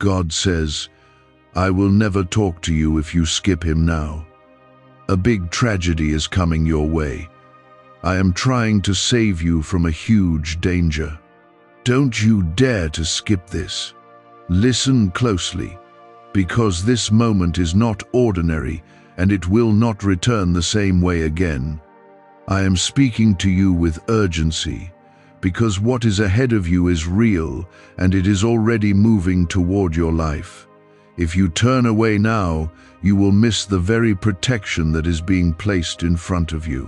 God says, I will never talk to you if you skip him now. A big tragedy is coming your way. I am trying to save you from a huge danger. Don't you dare to skip this. Listen closely, because this moment is not ordinary and it will not return the same way again. I am speaking to you with urgency, because what is ahead of you is real and it is already moving toward your life. If you turn away now, you will miss the very protection that is being placed in front of you.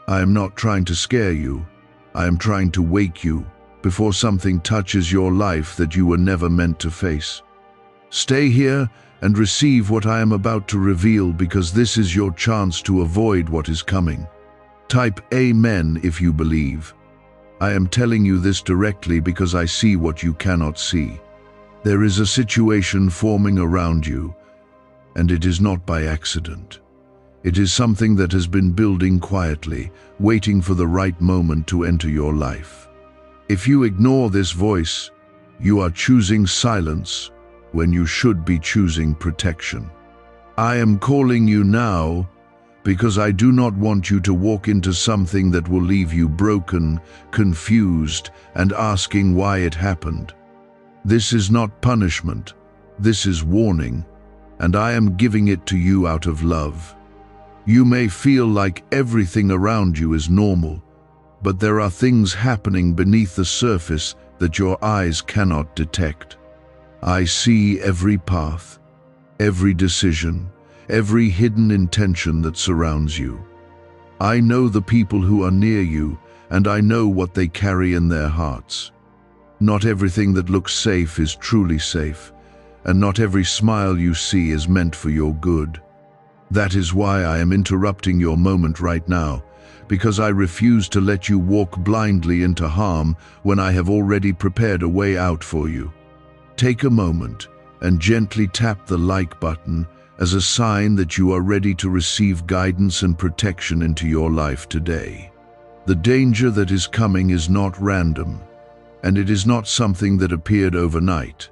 I am not trying to scare you. I am trying to wake you before something touches your life that you were never meant to face. Stay here and receive what I am about to reveal, because this is your chance to avoid what is coming. Type Amen if you believe. I am telling you this directly because I see what you cannot see. There is a situation forming around you, and it is not by accident. It is something that has been building quietly, waiting for the right moment to enter your life. If you ignore this voice, you are choosing silence when you should be choosing protection. I am calling you now because I do not want you to walk into something that will leave you broken, confused, and asking why it happened. This is not punishment, this is warning, and I am giving it to you out of love. You may feel like everything around you is normal, but there are things happening beneath the surface that your eyes cannot detect. I see every path, every decision, every hidden intention that surrounds you. I know the people who are near you, and I know what they carry in their hearts. Not everything that looks safe is truly safe, and not every smile you see is meant for your good. That is why I am interrupting your moment right now, because I refuse to let you walk blindly into harm when I have already prepared a way out for you. Take a moment and gently tap the like button as a sign that you are ready to receive guidance and protection into your life today. The danger that is coming is not random, and it is not something that appeared overnight.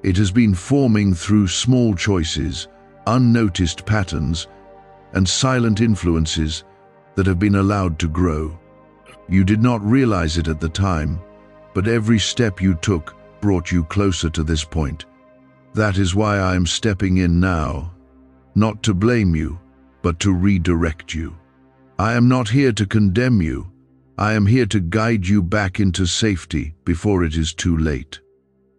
It has been forming through small choices, unnoticed patterns, and silent influences that have been allowed to grow. You did not realize it at the time, but every step you took brought you closer to this point. That is why I am stepping in now, not to blame you, but to redirect you. I am not here to condemn you. I am here to guide you back into safety before it is too late.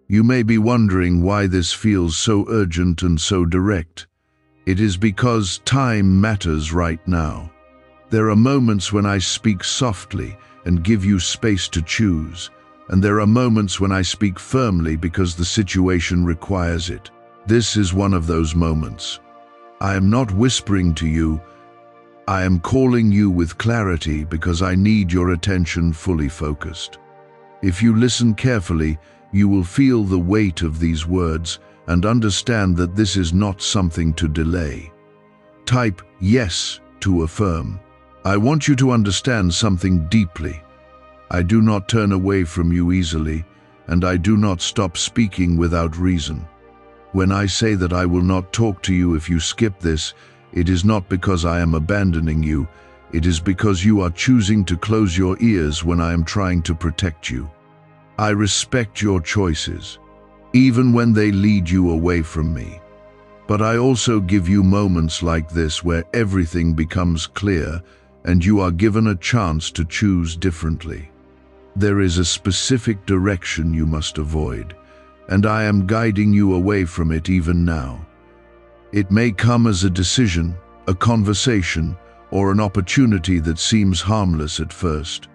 You may be wondering why this feels so urgent and so direct. It is because time matters right now. There are moments when I speak softly and give you space to choose, and there are moments when I speak firmly because the situation requires it. This is one of those moments. I am not whispering to you. I am calling you with clarity because I need your attention fully focused. If you listen carefully, you will feel the weight of these words and understand that this is not something to delay. Type yes to affirm. I want you to understand something deeply. I do not turn away from you easily, and I do not stop speaking without reason. When I say that I will not talk to you if you skip this, it is not because I am abandoning you. It is because you are choosing to close your ears when I am trying to protect you. I respect your choices, even when they lead you away from me. But I also give you moments like this where everything becomes clear and you are given a chance to choose differently. There is a specific direction you must avoid, and I am guiding you away from it even now. It may come as a decision, a conversation, or an opportunity that seems harmless at first.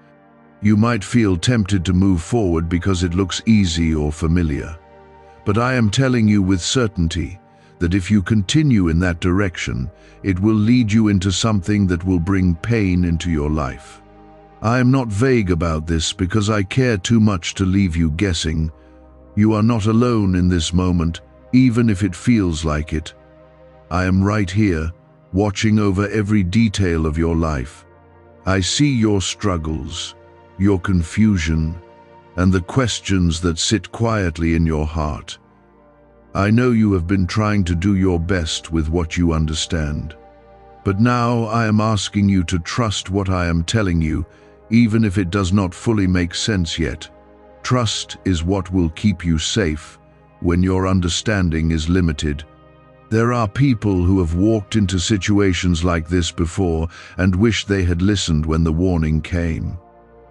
You might feel tempted to move forward because it looks easy or familiar. But I am telling you with certainty that if you continue in that direction, it will lead you into something that will bring pain into your life. I am not vague about this because I care too much to leave you guessing. You are not alone in this moment, even if it feels like it. I am right here, watching over every detail of your life. I see your struggles, your confusion, and the questions that sit quietly in your heart. I know you have been trying to do your best with what you understand. But now I am asking you to trust what I am telling you, even if it does not fully make sense yet. Trust is what will keep you safe when your understanding is limited. There are people who have walked into situations like this before and wish they had listened when the warning came.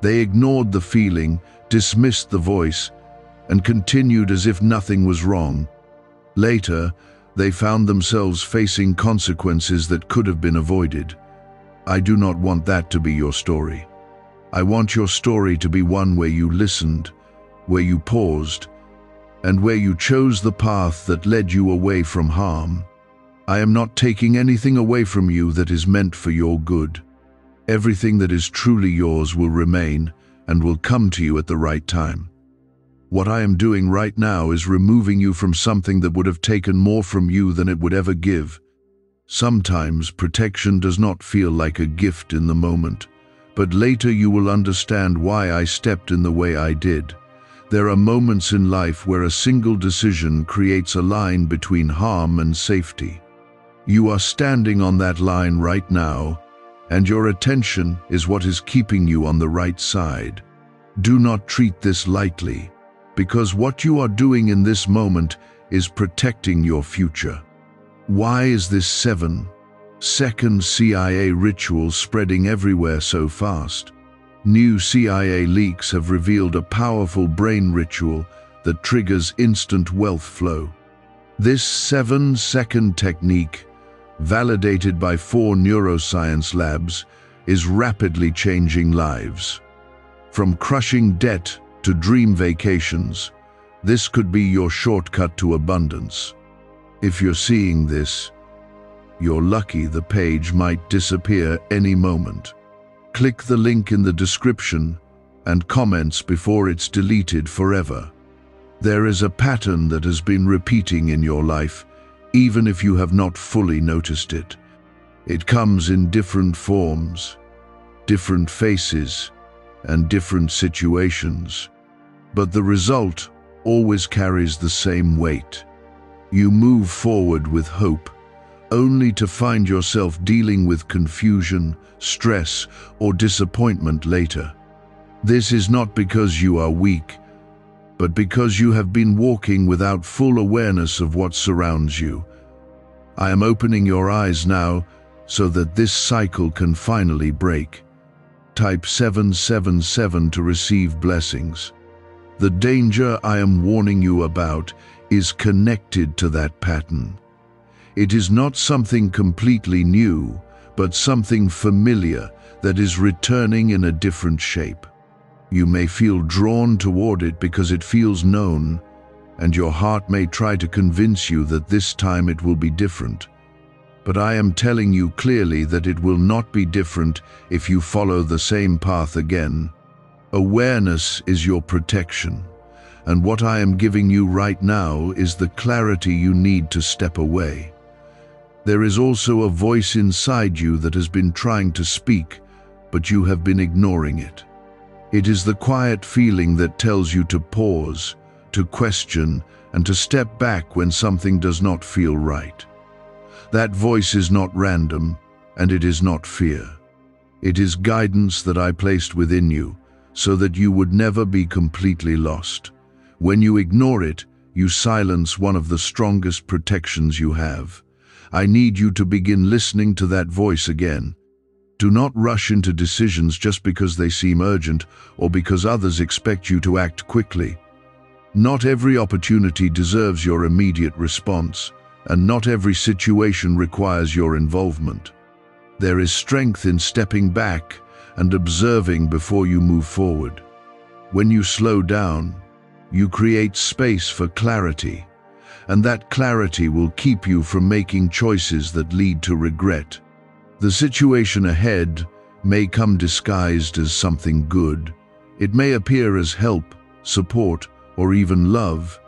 They ignored the feeling, dismissed the voice, and continued as if nothing was wrong. Later, they found themselves facing consequences that could have been avoided. I do not want that to be your story. I want your story to be one where you listened, where you paused, and where you chose the path that led you away from harm. I am not taking anything away from you that is meant for your good. Everything that is truly yours will remain and will come to you at the right time. What I am doing right now is removing you from something that would have taken more from you than it would ever give. Sometimes protection does not feel like a gift in the moment, but later you will understand why I stepped in the way I did. There are moments in life where a single decision creates a line between harm and safety. You are standing on that line right now, and your attention is what is keeping you on the right side. Do not treat this lightly, because what you are doing in this moment is protecting your future. Why is this 7-second CIA ritual spreading everywhere so fast? New CIA leaks have revealed a powerful brain ritual that triggers instant wealth flow. This 7-second technique, validated by 4 neuroscience labs, is rapidly changing lives. From crushing debt to dream vacations, this could be your shortcut to abundance. If you're seeing this, you're lucky. The page might disappear any moment. Click the link in the description and comments before it's deleted forever. There is a pattern that has been repeating in your life, even if you have not fully noticed it. It comes in different forms, different faces, and different situations, but the result always carries the same weight. You move forward with hope, only to find yourself dealing with confusion, stress, or disappointment later. This is not because you are weak, but because you have been walking without full awareness of what surrounds you. I am opening your eyes now so that this cycle can finally break. Type 777 to receive blessings. The danger I am warning you about is connected to that pattern. It is not something completely new, but something familiar that is returning in a different shape. You may feel drawn toward it because it feels known, and your heart may try to convince you that this time it will be different. But I am telling you clearly that it will not be different if you follow the same path again. Awareness is your protection, and what I am giving you right now is the clarity you need to step away. There is also a voice inside you that has been trying to speak, but you have been ignoring it. It is the quiet feeling that tells you to pause, to question, and to step back when something does not feel right. That voice is not random, and it is not fear. It is guidance that I placed within you, so that you would never be completely lost. When you ignore it, you silence one of the strongest protections you have. I need you to begin listening to that voice again. Do not rush into decisions just because they seem urgent or because others expect you to act quickly. Not every opportunity deserves your immediate response, and not every situation requires your involvement. There is strength in stepping back and observing before you move forward. When you slow down, you create space for clarity, and that clarity will keep you from making choices that lead to regret. The situation ahead may come disguised as something good. It may appear as help, support, or even love.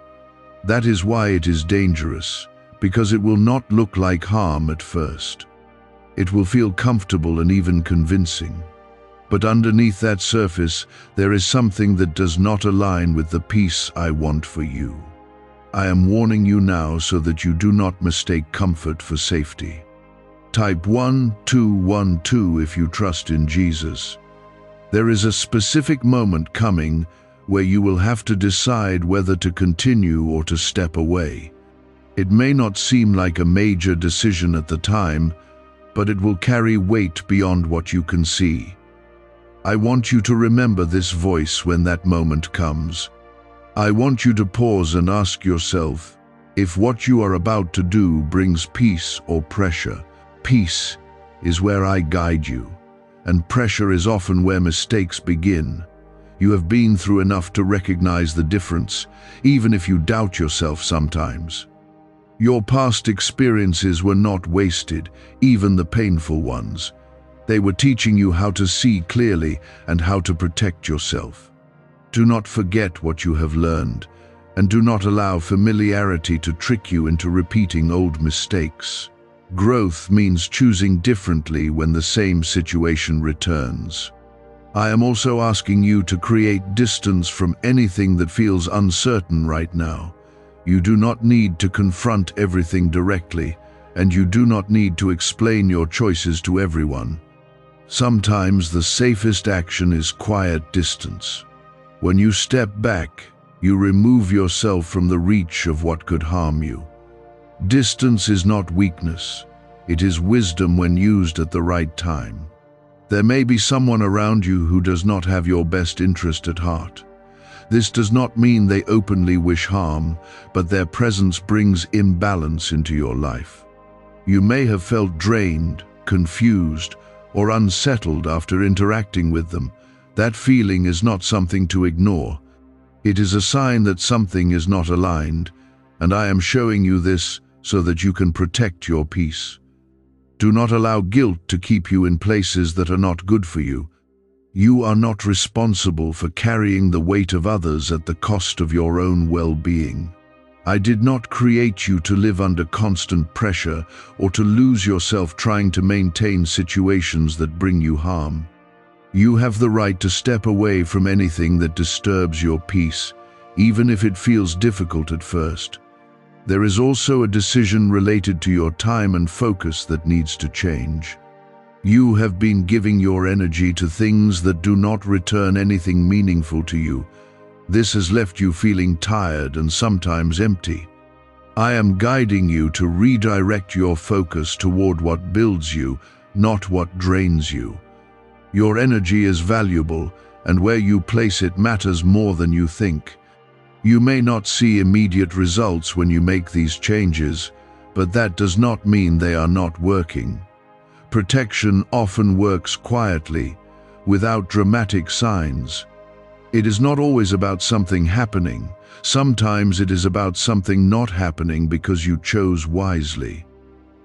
That is why it is dangerous, because it will not look like harm at first. It will feel comfortable and even convincing. But underneath that surface, there is something that does not align with the peace I want for you. I am warning you now so that you do not mistake comfort for safety. Type 1212 if you trust in Jesus. There is a specific moment coming where you will have to decide whether to continue or to step away. It may not seem like a major decision at the time, but it will carry weight beyond what you can see. I want you to remember this voice when that moment comes. I want you to pause and ask yourself if what you are about to do brings peace or pressure. Peace is where I guide you, and pressure is often where mistakes begin. You have been through enough to recognize the difference, even if you doubt yourself sometimes. Your past experiences were not wasted, even the painful ones. They were teaching you how to see clearly and how to protect yourself. Do not forget what you have learned, and do not allow familiarity to trick you into repeating old mistakes. Growth means choosing differently when the same situation returns. I am also asking you to create distance from anything that feels uncertain right now. You do not need to confront everything directly, and you do not need to explain your choices to everyone. Sometimes the safest action is quiet distance. When you step back, you remove yourself from the reach of what could harm you. Distance is not weakness. It is wisdom when used at the right time. There may be someone around you who does not have your best interest at heart. This does not mean they openly wish harm, but their presence brings imbalance into your life. You may have felt drained, confused, or unsettled after interacting with them. That feeling is not something to ignore. It is a sign that something is not aligned, and I am showing you this so that you can protect your peace. Do not allow guilt to keep you in places that are not good for you. You are not responsible for carrying the weight of others at the cost of your own well-being. I did not create you to live under constant pressure or to lose yourself trying to maintain situations that bring you harm. You have the right to step away from anything that disturbs your peace, even if it feels difficult at first. There is also a decision related to your time and focus that needs to change. You have been giving your energy to things that do not return anything meaningful to you. This has left you feeling tired and sometimes empty. I am guiding you to redirect your focus toward what builds you, not what drains you. Your energy is valuable, and where you place it matters more than you think. You may not see immediate results when you make these changes, but that does not mean they are not working. Protection often works quietly, without dramatic signs. It is not always about something happening. Sometimes it is about something not happening because you chose wisely.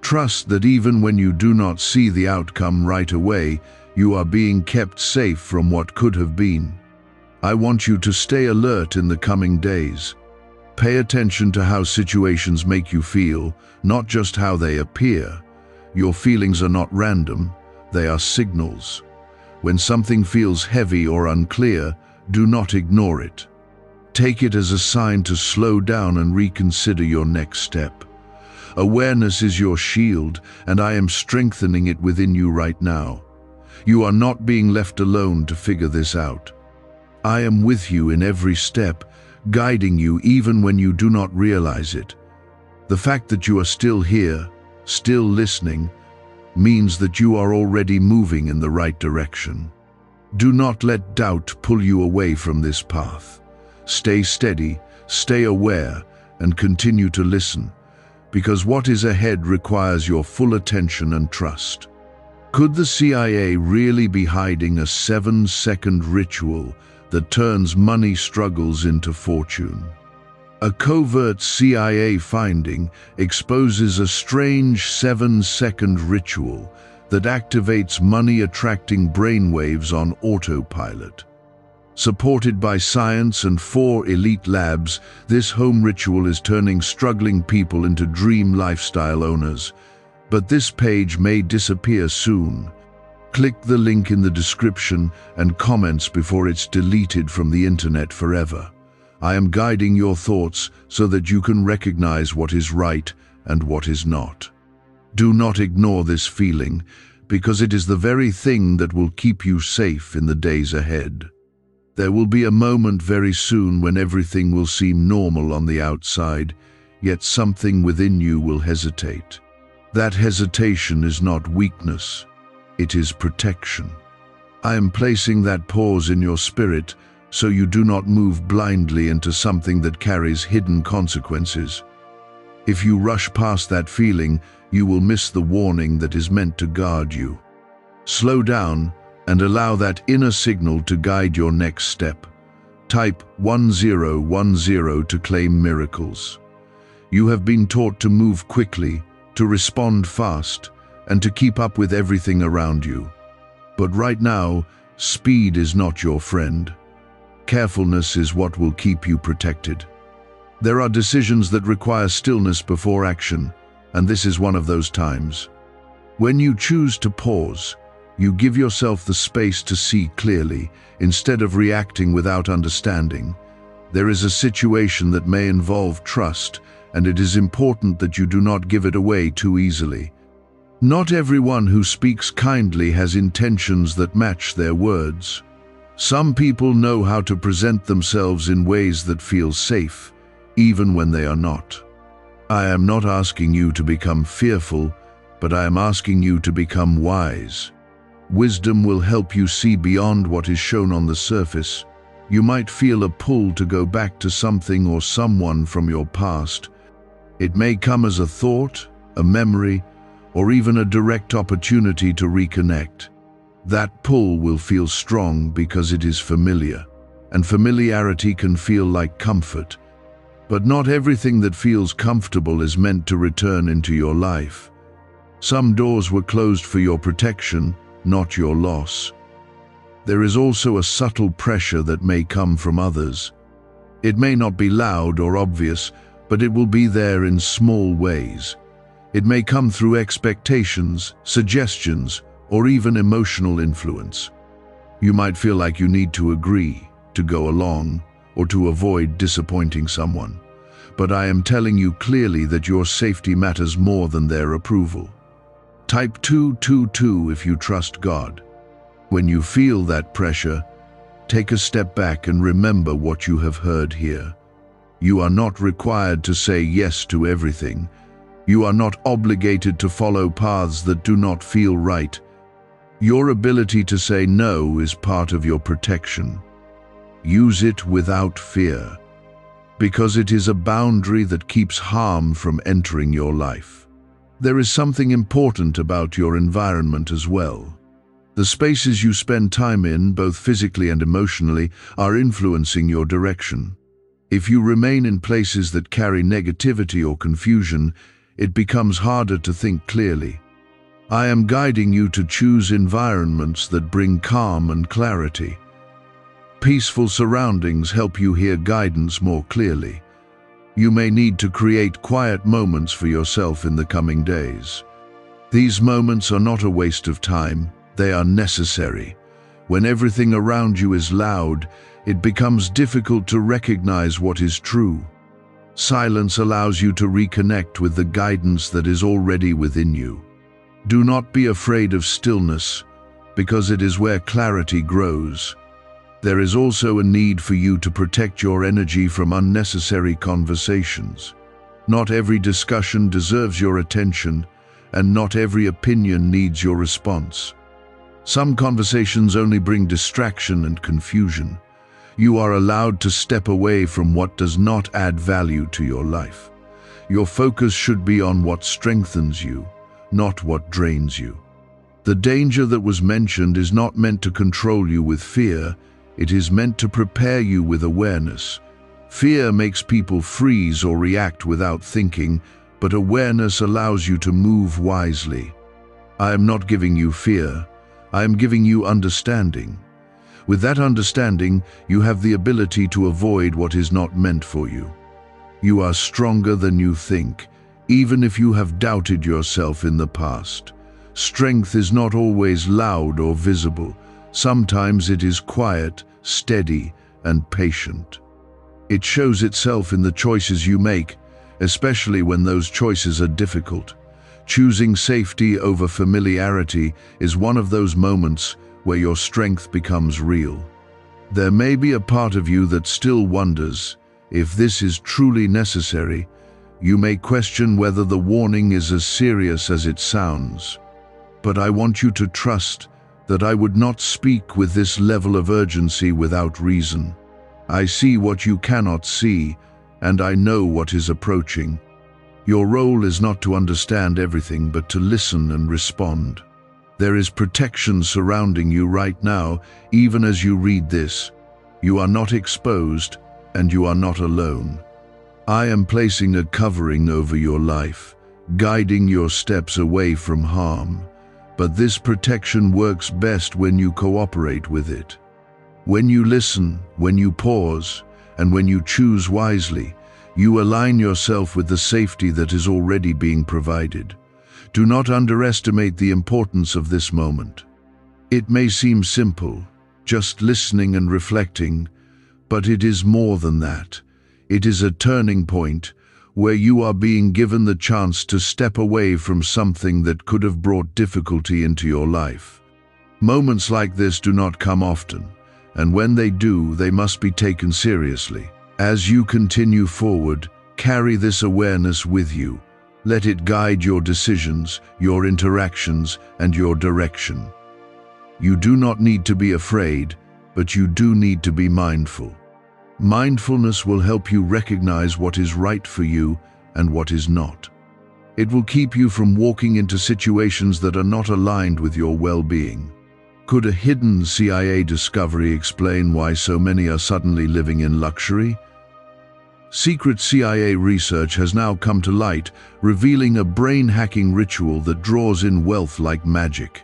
Trust that even when you do not see the outcome right away, you are being kept safe from what could have been. I want you to stay alert in the coming days. Pay attention to how situations make you feel, not just how they appear. Your feelings are not random, they are signals. When something feels heavy or unclear, do not ignore it. Take it as a sign to slow down and reconsider your next step. Awareness is your shield, and I am strengthening it within you right now. You are not being left alone to figure this out. I am with you in every step, guiding you even when you do not realize it. The fact that you are still here, still listening, means that you are already moving in the right direction. Do not let doubt pull you away from this path. Stay steady, stay aware, and continue to listen, because what is ahead requires your full attention and trust. Could the CIA really be hiding a 7-second ritual that turns money struggles into fortune? A covert CIA finding exposes a strange 7-second ritual that activates money-attracting brainwaves on autopilot. Supported by science and 4 elite labs, this home ritual is turning struggling people into dream lifestyle owners. But this page may disappear soon. Click the link in the description and comments before it's deleted from the internet forever. I am guiding your thoughts so that you can recognize what is right and what is not. Do not ignore this feeling, because it is the very thing that will keep you safe in the days ahead. There will be a moment very soon when everything will seem normal on the outside, yet something within you will hesitate. That hesitation is not weakness, it is protection. I am placing that pause in your spirit so you do not move blindly into something that carries hidden consequences. If you rush past that feeling, you will miss the warning that is meant to guard you. Slow down and allow that inner signal to guide your next step. Type 1010 to claim miracles. You have been taught to move quickly, to respond fast, and to keep up with everything around you. But right now, speed is not your friend. Carefulness is what will keep you protected. There are decisions that require stillness before action, and this is one of those times. When you choose to pause, you give yourself the space to see clearly, instead of reacting without understanding. There is a situation that may involve trust, and it is important that you do not give it away too easily. Not everyone who speaks kindly has intentions that match their words. Some people know how to present themselves in ways that feel safe, even when they are not. I am not asking you to become fearful, but I am asking you to become wise. Wisdom will help you see beyond what is shown on the surface. You might feel a pull to go back to something or someone from your past. It may come as a thought, a memory, or even a direct opportunity to reconnect. That pull will feel strong because it is familiar, and familiarity can feel like comfort. But not everything that feels comfortable is meant to return into your life. Some doors were closed for your protection, not your loss. There is also a subtle pressure that may come from others. It may not be loud or obvious, but it will be there in small ways. It may come through expectations, suggestions, or even emotional influence. You might feel like you need to agree, to go along, or to avoid disappointing someone. But I am telling you clearly that your safety matters more than their approval. Type 222 if you trust God. When you feel that pressure, take a step back and remember what you have heard here. You are not required to say yes to everything. You are not obligated to follow paths that do not feel right. Your ability to say no is part of your protection. Use it without fear, because it is a boundary that keeps harm from entering your life. There is something important about your environment as well. The spaces you spend time in, both physically and emotionally, are influencing your direction. If you remain in places that carry negativity or confusion, it becomes harder to think clearly. I am guiding you to choose environments that bring calm and clarity. Peaceful surroundings help you hear guidance more clearly. You may need to create quiet moments for yourself in the coming days. These moments are not a waste of time, they are necessary. When everything around you is loud, it becomes difficult to recognize what is true. Silence allows you to reconnect with the guidance that is already within you. Do not be afraid of stillness, because it is where clarity grows. There is also a need for you to protect your energy from unnecessary conversations. Not every discussion deserves your attention, and not every opinion needs your response. Some conversations only bring distraction and confusion. You are allowed to step away from what does not add value to your life. Your focus should be on what strengthens you, not what drains you. The danger that was mentioned is not meant to control you with fear. It is meant to prepare you with awareness. Fear makes people freeze or react without thinking, but awareness allows you to move wisely. I am not giving you fear. I am giving you understanding. With that understanding, you have the ability to avoid what is not meant for you. You are stronger than you think, even if you have doubted yourself in the past. Strength is not always loud or visible. Sometimes it is quiet, steady, and patient. It shows itself in the choices you make, especially when those choices are difficult. Choosing safety over familiarity is one of those moments where your strength becomes real. There may be a part of you that still wonders if this is truly necessary. You may question whether the warning is as serious as it sounds. But I want you to trust that I would not speak with this level of urgency without reason. I see what you cannot see, and I know what is approaching. Your role is not to understand everything, but to listen and respond. There is protection surrounding you right now, even as you read this. You are not exposed, and you are not alone. I am placing a covering over your life, guiding your steps away from harm. But this protection works best when you cooperate with it. When you listen, when you pause, and when you choose wisely, you align yourself with the safety that is already being provided. Do not underestimate the importance of this moment. It may seem simple, just listening and reflecting, but it is more than that. It is a turning point where you are being given the chance to step away from something that could have brought difficulty into your life. Moments like this do not come often, and when they do, they must be taken seriously. As you continue forward, carry this awareness with you. Let it guide your decisions, your interactions, and your direction. You do not need to be afraid, but you do need to be mindful. Mindfulness will help you recognize what is right for you and what is not. It will keep you from walking into situations that are not aligned with your well-being. Could a hidden CIA discovery explain why so many are suddenly living in luxury? Secret CIA research has now come to light, revealing a brain-hacking ritual that draws in wealth like magic.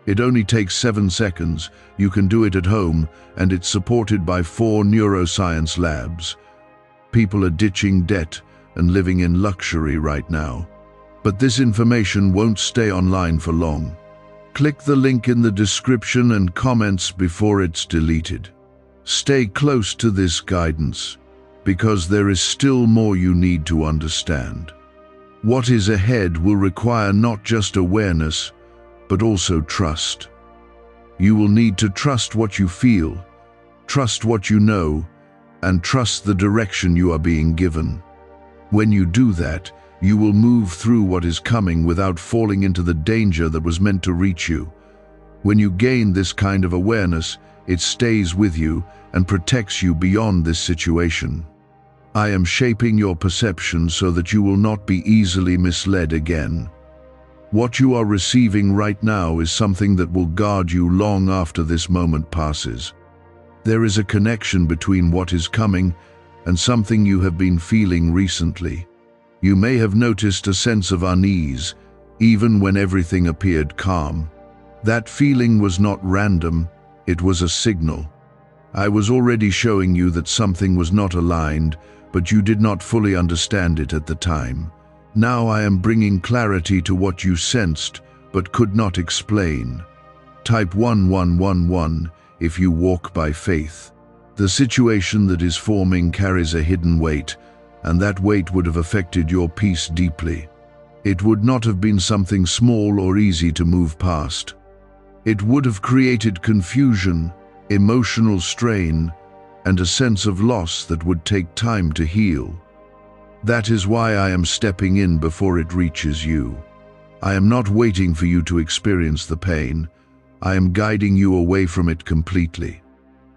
It only takes 7 seconds, you can do it at home, and it's supported by 4 neuroscience labs. People are ditching debt and living in luxury right now. But this information won't stay online for long. Click the link in the description and comments before it's deleted. Stay close to this guidance, because there is still more you need to understand. What is ahead will require not just awareness, but also trust. You will need to trust what you feel, trust what you know, and trust the direction you are being given. When you do that, you will move through what is coming without falling into the danger that was meant to reach you. When you gain this kind of awareness, it stays with you and protects you beyond this situation. I am shaping your perception so that you will not be easily misled again. What you are receiving right now is something that will guard you long after this moment passes. There is a connection between what is coming and something you have been feeling recently. You may have noticed a sense of unease, even when everything appeared calm. That feeling was not random, it was a signal. I was already showing you that something was not aligned, but you did not fully understand it at the time. Now I am bringing clarity to what you sensed, but could not explain. Type 1111 if you walk by faith. The situation that is forming carries a hidden weight, and that weight would have affected your peace deeply. It would not have been something small or easy to move past. It would have created confusion, emotional strain, and a sense of loss that would take time to heal. That is why I am stepping in before it reaches you. I am not waiting for you to experience the pain. I am guiding you away from it completely.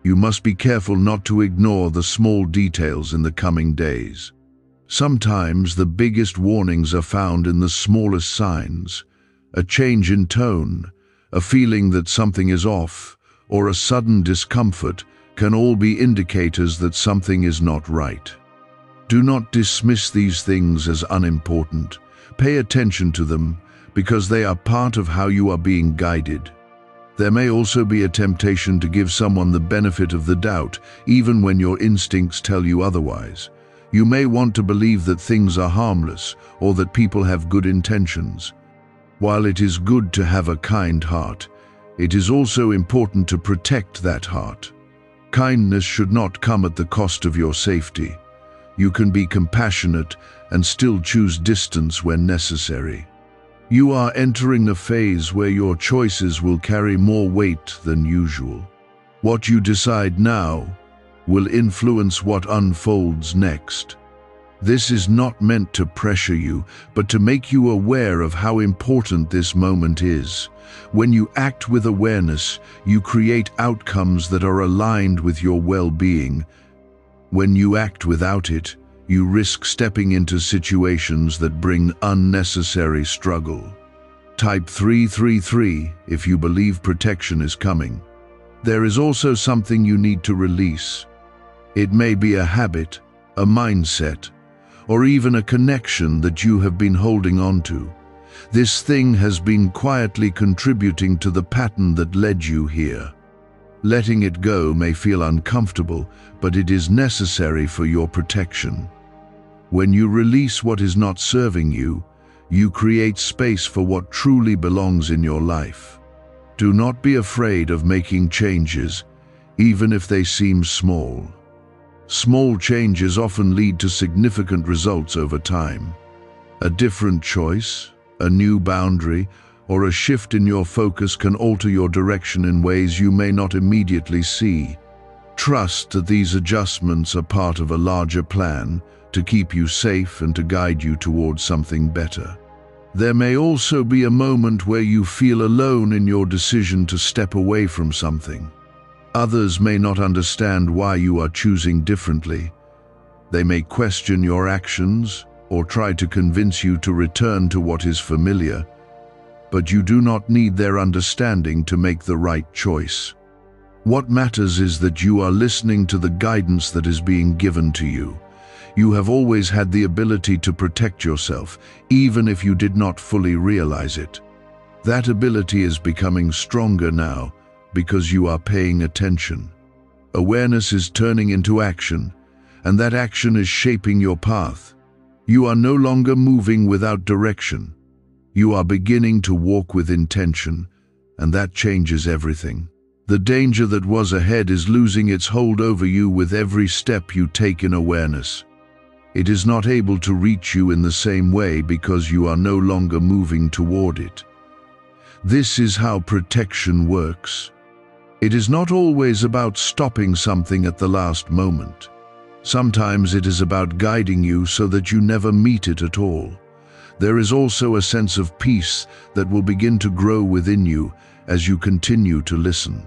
You must be careful not to ignore the small details in the coming days. Sometimes the biggest warnings are found in the smallest signs. A change in tone, a feeling that something is off, or a sudden discomfort can all be indicators that something is not right. Do not dismiss these things as unimportant. Pay attention to them, because they are part of how you are being guided. There may also be a temptation to give someone the benefit of the doubt, even when your instincts tell you otherwise. You may want to believe that things are harmless, or that people have good intentions. While it is good to have a kind heart, it is also important to protect that heart. Kindness should not come at the cost of your safety. You can be compassionate and still choose distance when necessary. You are entering a phase where your choices will carry more weight than usual. What you decide now will influence what unfolds next. This is not meant to pressure you, but to make you aware of how important this moment is. When you act with awareness, you create outcomes that are aligned with your well-being. When you act without it, you risk stepping into situations that bring unnecessary struggle. Type 333 if you believe protection is coming. There is also something you need to release. It may be a habit, a mindset, or even a connection that you have been holding on to. This thing has been quietly contributing to the pattern that led you here. Letting it go may feel uncomfortable, but it is necessary for your protection. When you release what is not serving you, you create space for what truly belongs in your life. Do not be afraid of making changes, even if they seem small. Small changes often lead to significant results over time. A different choice, a new boundary, or a shift in your focus can alter your direction in ways you may not immediately see. Trust that these adjustments are part of a larger plan to keep you safe and to guide you towards something better. There may also be a moment where you feel alone in your decision to step away from something. Others may not understand why you are choosing differently. They may question your actions or try to convince you to return to what is familiar, but you do not need their understanding to make the right choice. What matters is that you are listening to the guidance that is being given to you. You have always had the ability to protect yourself, even if you did not fully realize it. That ability is becoming stronger now because you are paying attention. Awareness is turning into action, and that action is shaping your path. You are no longer moving without direction. You are beginning to walk with intention, and that changes everything. The danger that was ahead is losing its hold over you with every step you take in awareness. It is not able to reach you in the same way because you are no longer moving toward it. This is how protection works. It is not always about stopping something at the last moment. Sometimes it is about guiding you so that you never meet it at all. There is also a sense of peace that will begin to grow within you as you continue to listen.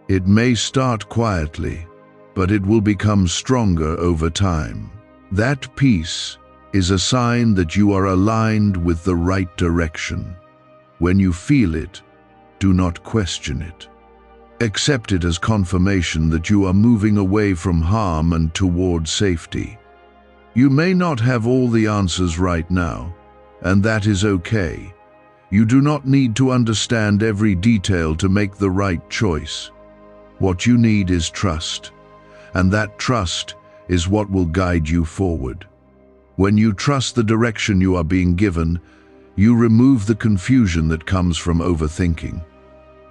It may start quietly, but it will become stronger over time. That peace is a sign that you are aligned with the right direction. When you feel it, do not question it. Accept it as confirmation that you are moving away from harm and toward safety. You may not have all the answers right now, and that is okay. You do not need to understand every detail to make the right choice. What you need is trust, and that trust is what will guide you forward. When you trust the direction you are being given, you remove the confusion that comes from overthinking.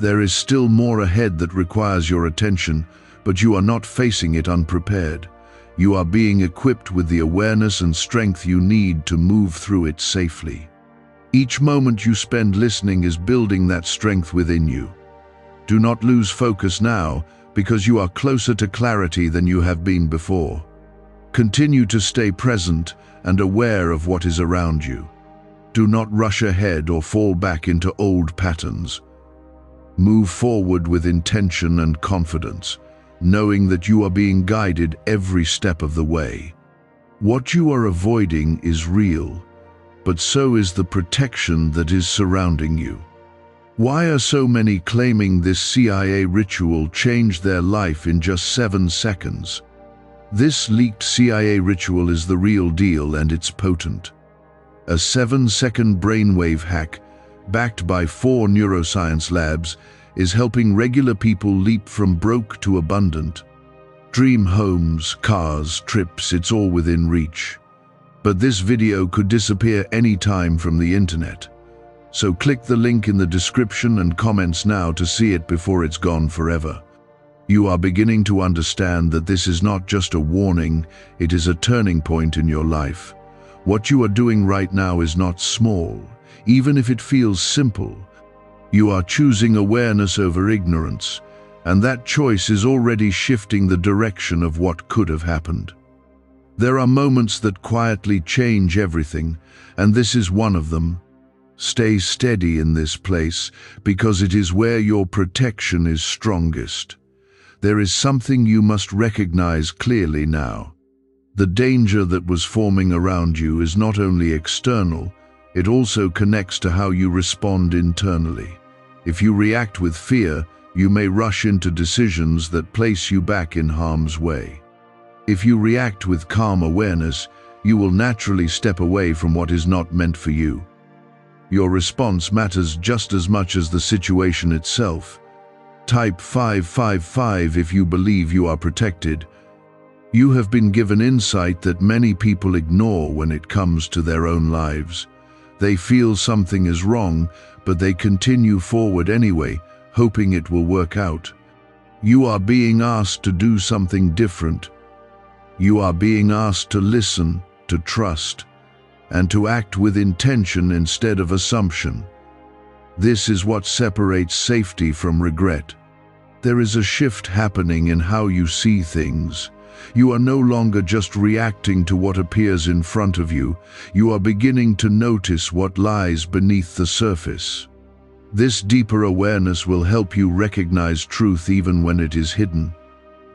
There is still more ahead that requires your attention, but you are not facing it unprepared. You are being equipped with the awareness and strength you need to move through it safely. Each moment you spend listening is building that strength within you. Do not lose focus now, because you are closer to clarity than you have been before. Continue to stay present and aware of what is around you. Do not rush ahead or fall back into old patterns. Move forward with intention and confidence, knowing that you are being guided every step of the way. What you are avoiding is real, but so is the protection that is surrounding you. Why are so many claiming this CIA ritual changed their life in just 7 seconds? This leaked CIA ritual is the real deal, and it's potent. A 7-second brainwave hack, backed by 4 neuroscience labs, is helping regular people leap from broke to abundant. Dream homes, cars, trips, it's all within reach. But this video could disappear anytime from the internet. So click the link in the description and comments now to see it before it's gone forever. You are beginning to understand that this is not just a warning, it is a turning point in your life. What you are doing right now is not small, even if it feels simple. You are choosing awareness over ignorance, and that choice is already shifting the direction of what could have happened. There are moments that quietly change everything, and this is one of them. Stay steady in this place, because it is where your protection is strongest. There is something you must recognize clearly now. The danger that was forming around you is not only external, it also connects to how you respond internally. If you react with fear, you may rush into decisions that place you back in harm's way. If you react with calm awareness, you will naturally step away from what is not meant for you. Your response matters just as much as the situation itself. Type 555 if you believe you are protected. You have been given insight that many people ignore when it comes to their own lives. They feel something is wrong, but they continue forward anyway, hoping it will work out. You are being asked to do something different. You are being asked to listen, to trust, and to act with intention instead of assumption. This is what separates safety from regret. There is a shift happening in how you see things. You are no longer just reacting to what appears in front of you. You are beginning to notice what lies beneath the surface. This deeper awareness will help you recognize truth even when it is hidden.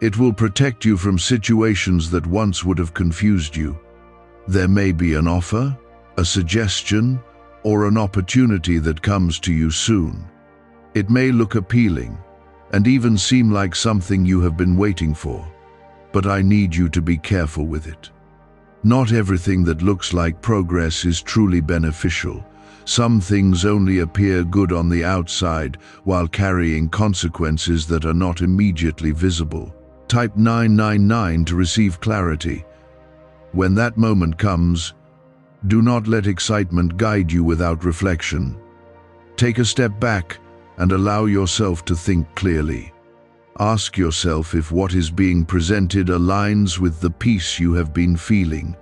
It will protect you from situations that once would have confused you. There may be an offer, a suggestion, or an opportunity that comes to you soon. It may look appealing, and even seem like something you have been waiting for. But I need you to be careful with it. Not everything that looks like progress is truly beneficial. Some things only appear good on the outside while carrying consequences that are not immediately visible. Type 999 to receive clarity. When that moment comes, do not let excitement guide you without reflection. Take a step back and allow yourself to think clearly. Ask yourself if what is being presented aligns with the peace you have been feeling.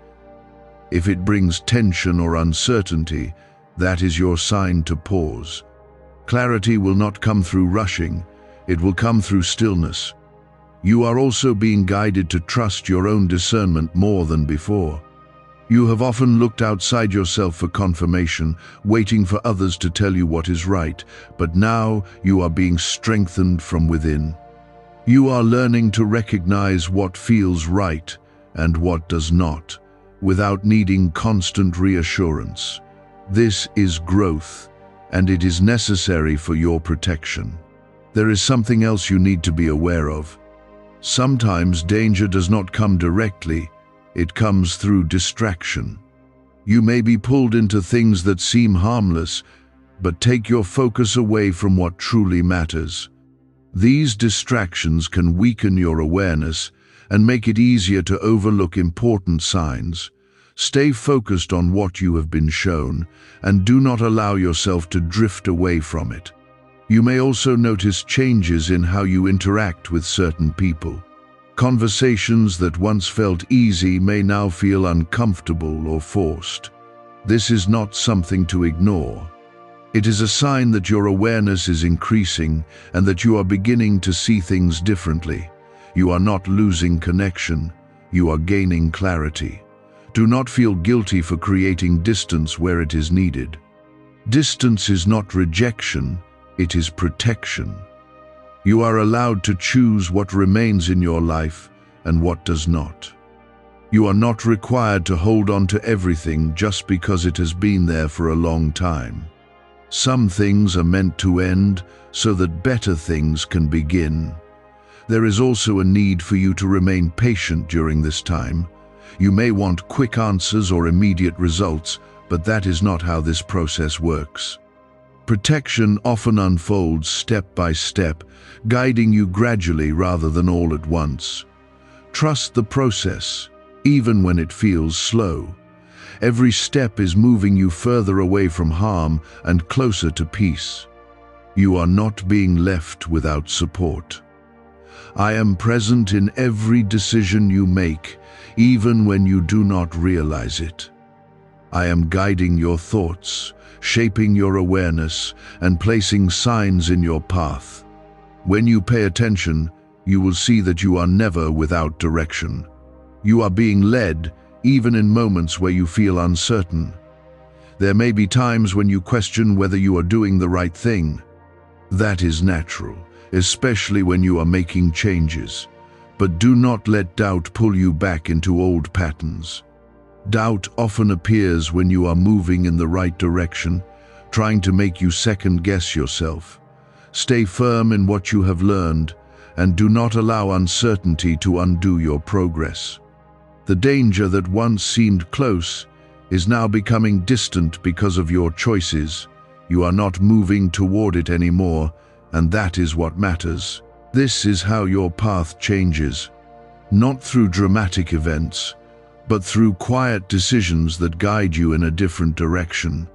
If it brings tension or uncertainty, that is your sign to pause. Clarity will not come through rushing, it will come through stillness. You are also being guided to trust your own discernment more than before. You have often looked outside yourself for confirmation, waiting for others to tell you what is right, but now you are being strengthened from within. You are learning to recognize what feels right and what does not, without needing constant reassurance. This is growth, and it is necessary for your protection. There is something else you need to be aware of. Sometimes danger does not come directly, it comes through distraction. You may be pulled into things that seem harmless, but take your focus away from what truly matters. These distractions can weaken your awareness and make it easier to overlook important signs. Stay focused on what you have been shown, and do not allow yourself to drift away from it. You may also notice changes in how you interact with certain people. Conversations that once felt easy may now feel uncomfortable or forced. This is not something to ignore. It is a sign that your awareness is increasing and that you are beginning to see things differently. You are not losing connection, you are gaining clarity. Do not feel guilty for creating distance where it is needed. Distance is not rejection, it is protection. You are allowed to choose what remains in your life and what does not. You are not required to hold on to everything just because it has been there for a long time. Some things are meant to end so that better things can begin. There is also a need for you to remain patient during this time. You may want quick answers or immediate results, but that is not how this process works. Protection often unfolds step by step, guiding you gradually rather than all at once. Trust the process, even when it feels slow. Every step is moving you further away from harm and closer to peace. You are not being left without support. I am present in every decision you make, even when you do not realize it. I am guiding your thoughts, shaping your awareness, and placing signs in your path. When you pay attention, you will see that you are never without direction. You are being led, even in moments where you feel uncertain. There may be times when you question whether you are doing the right thing. That is natural, especially when you are making changes. But do not let doubt pull you back into old patterns. Doubt often appears when you are moving in the right direction, trying to make you second-guess yourself. Stay firm in what you have learned, and do not allow uncertainty to undo your progress. The danger that once seemed close is now becoming distant because of your choices. You are not moving toward it anymore, and that is what matters. This is how your path changes, not through dramatic events, but through quiet decisions that guide you in a different direction.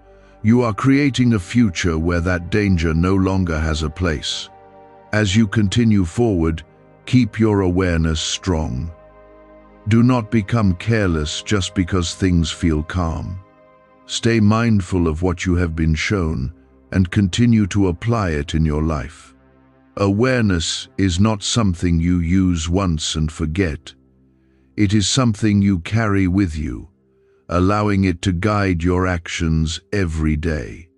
You are creating a future where that danger no longer has a place. As you continue forward, keep your awareness strong. Do not become careless just because things feel calm. Stay mindful of what you have been shown and continue to apply it in your life. Awareness is not something you use once and forget. It is something you carry with you, allowing it to guide your actions every day.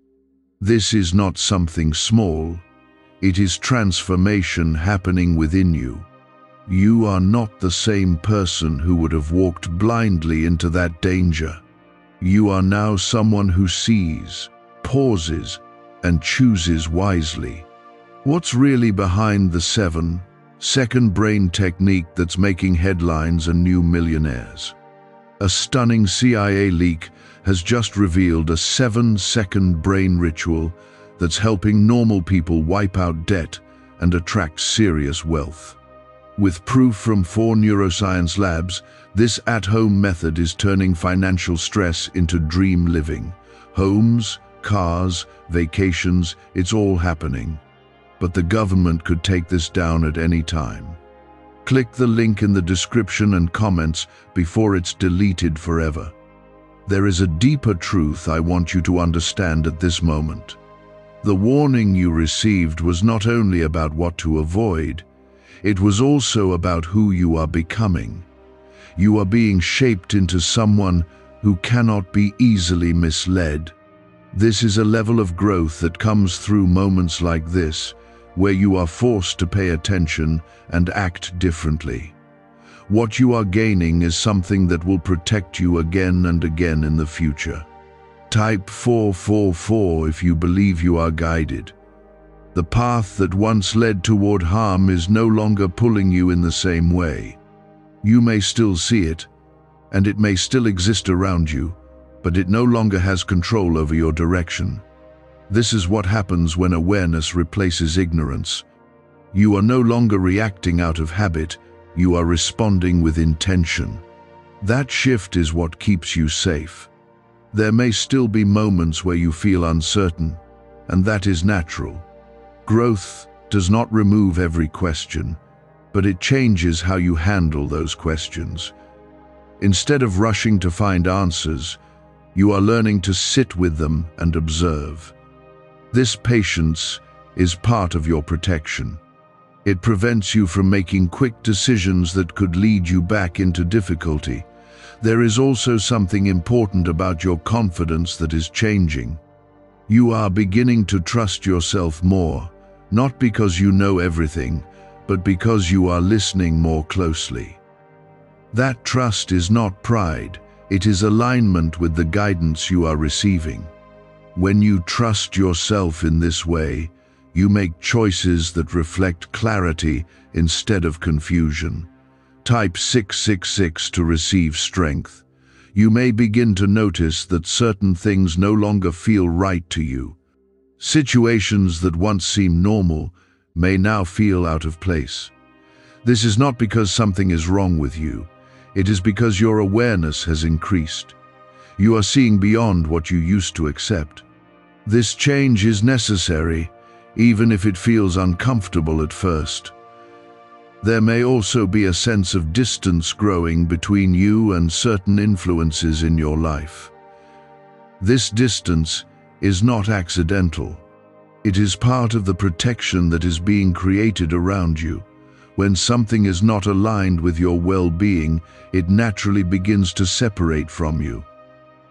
This is not something small. It is transformation happening within you. You are not the same person who would have walked blindly into that danger. You are now someone who sees, pauses, and chooses wisely. What's really behind the 7-second brain technique that's making headlines and new millionaires? A stunning CIA leak has just revealed a 7-second brain ritual that's helping normal people wipe out debt and attract serious wealth. With proof from 4 neuroscience labs, this at-home method is turning financial stress into dream living. Homes, cars, vacations, it's all happening. But the government could take this down at any time. Click the link in the description and comments before it's deleted forever. There is a deeper truth I want you to understand at this moment. The warning you received was not only about what to avoid, it was also about who you are becoming. You are being shaped into someone who cannot be easily misled. This is a level of growth that comes through moments like this, where you are forced to pay attention and act differently. What you are gaining is something that will protect you again and again in the future. Type 444 if you believe you are guided. The path that once led toward harm is no longer pulling you in the same way. You may still see it, and it may still exist around you, but it no longer has control over your direction. This is what happens when awareness replaces ignorance. You are no longer reacting out of habit, you are responding with intention. That shift is what keeps you safe. There may still be moments where you feel uncertain, and that is natural. Growth does not remove every question, but it changes how you handle those questions. Instead of rushing to find answers, you are learning to sit with them and observe. This patience is part of your protection. It prevents you from making quick decisions that could lead you back into difficulty. There is also something important about your confidence that is changing. You are beginning to trust yourself more, not because you know everything, but because you are listening more closely. That trust is not pride, it is alignment with the guidance you are receiving. When you trust yourself in this way, you make choices that reflect clarity instead of confusion. Type 666 to receive strength. You may begin to notice that certain things no longer feel right to you. Situations that once seemed normal may now feel out of place. This is not because something is wrong with you. It is because your awareness has increased. You are seeing beyond what you used to accept. This change is necessary, even if it feels uncomfortable at first. There may also be a sense of distance growing between you and certain influences in your life. This distance is not accidental. It is part of the protection that is being created around you. When something is not aligned with your well-being, it naturally begins to separate from you.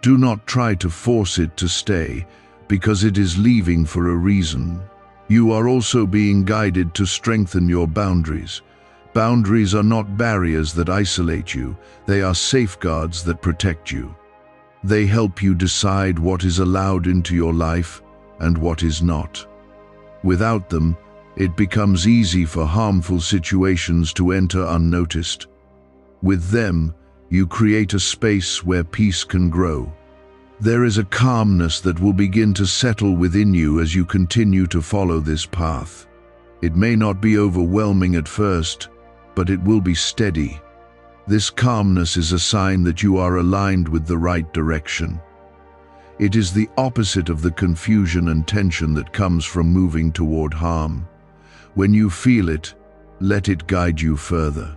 Do not try to force it to stay, because it is leaving for a reason. You are also being guided to strengthen your boundaries. Boundaries are not barriers that isolate you, they are safeguards that protect you. They help you decide what is allowed into your life and what is not. Without them, it becomes easy for harmful situations to enter unnoticed. With them, you create a space where peace can grow. There is a calmness that will begin to settle within you as you continue to follow this path. It may not be overwhelming at first, but it will be steady. This calmness is a sign that you are aligned with the right direction. It is the opposite of the confusion and tension that comes from moving toward harm. When you feel it, let it guide you further.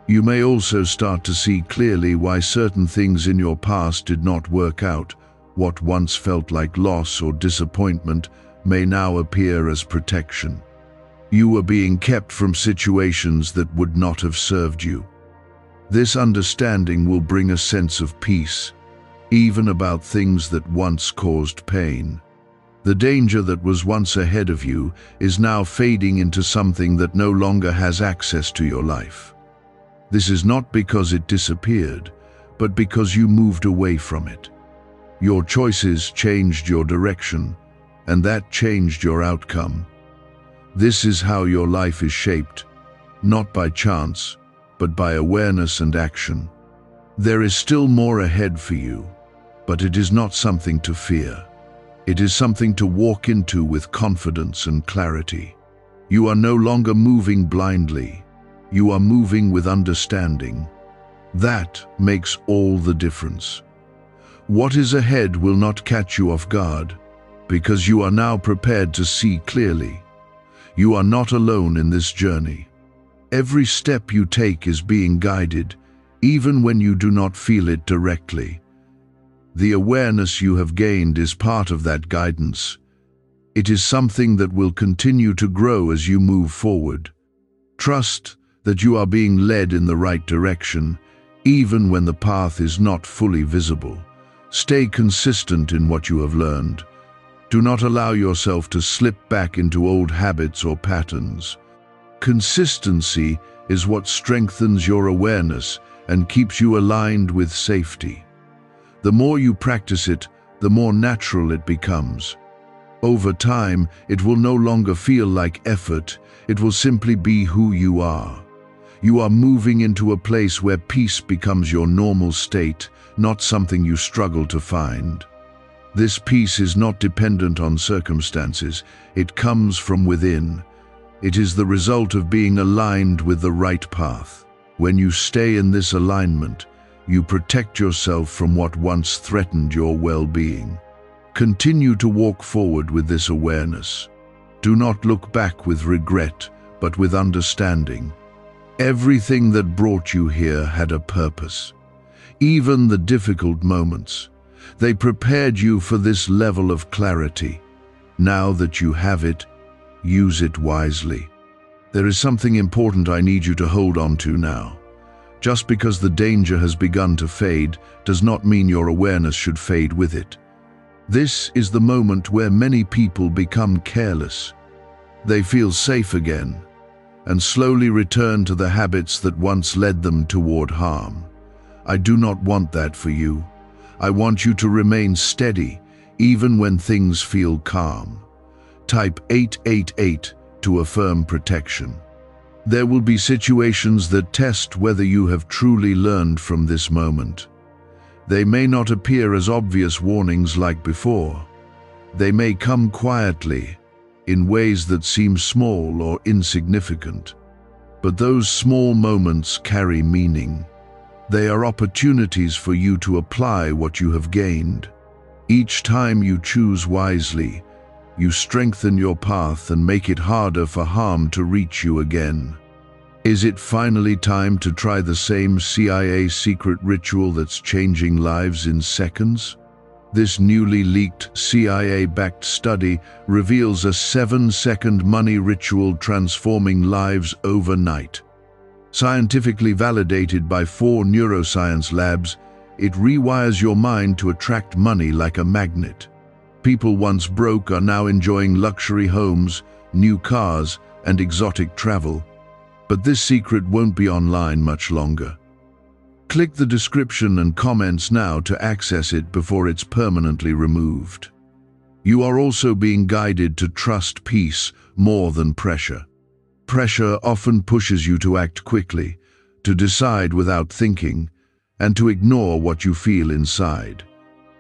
You may also start to see clearly why certain things in your past did not work out. What once felt like loss or disappointment may now appear as protection. You were being kept from situations that would not have served you. This understanding will bring a sense of peace, even about things that once caused pain. The danger that was once ahead of you is now fading into something that no longer has access to your life. This is not because it disappeared, but because you moved away from it. Your choices changed your direction, and that changed your outcome. This is how your life is shaped, not by chance, but by awareness and action. There is still more ahead for you, but it is not something to fear. It is something to walk into with confidence and clarity. You are no longer moving blindly. You are moving with understanding. That makes all the difference. What is ahead will not catch you off guard, because you are now prepared to see clearly. You are not alone in this journey. Every step you take is being guided, even when you do not feel it directly. The awareness you have gained is part of that guidance. It is something that will continue to grow as you move forward. Trust that you are being led in the right direction, even when the path is not fully visible. Stay consistent in what you have learned. Do not allow yourself to slip back into old habits or patterns. Consistency is what strengthens your awareness and keeps you aligned with safety. The more you practice it, the more natural it becomes. Over time, it will no longer feel like effort, it will simply be who you are. You are moving into a place where peace becomes your normal state, not something you struggle to find. This peace is not dependent on circumstances, it comes from within. It is the result of being aligned with the right path. When you stay in this alignment, you protect yourself from what once threatened your well-being. Continue to walk forward with this awareness. Do not look back with regret, but with understanding. Everything that brought you here had a purpose. Even the difficult moments. They prepared you for this level of clarity. Now that you have it, use it wisely. There is something important I need you to hold on to now. Just because the danger has begun to fade does not mean your awareness should fade with it. This is the moment where many people become careless. They feel safe again and slowly return to the habits that once led them toward harm. I do not want that for you. I want you to remain steady, even when things feel calm. Type 888 to affirm protection. There will be situations that test whether you have truly learned from this moment. They may not appear as obvious warnings like before. They may come quietly, in ways that seem small or insignificant. But those small moments carry meaning. They are opportunities for you to apply what you have gained. Each time you choose wisely, you strengthen your path and make it harder for harm to reach you again. Is it finally time to try the same CIA secret ritual that's changing lives in seconds? This newly leaked CIA-backed study reveals a 7-second money ritual transforming lives overnight. Scientifically validated by 4 neuroscience labs, it rewires your mind to attract money like a magnet. People once broke are now enjoying luxury homes, new cars, and exotic travel. But this secret won't be online much longer. Click the description and comments now to access it before it's permanently removed. You are also being guided to trust peace more than pressure. Pressure often pushes you to act quickly, to decide without thinking, and to ignore what you feel inside.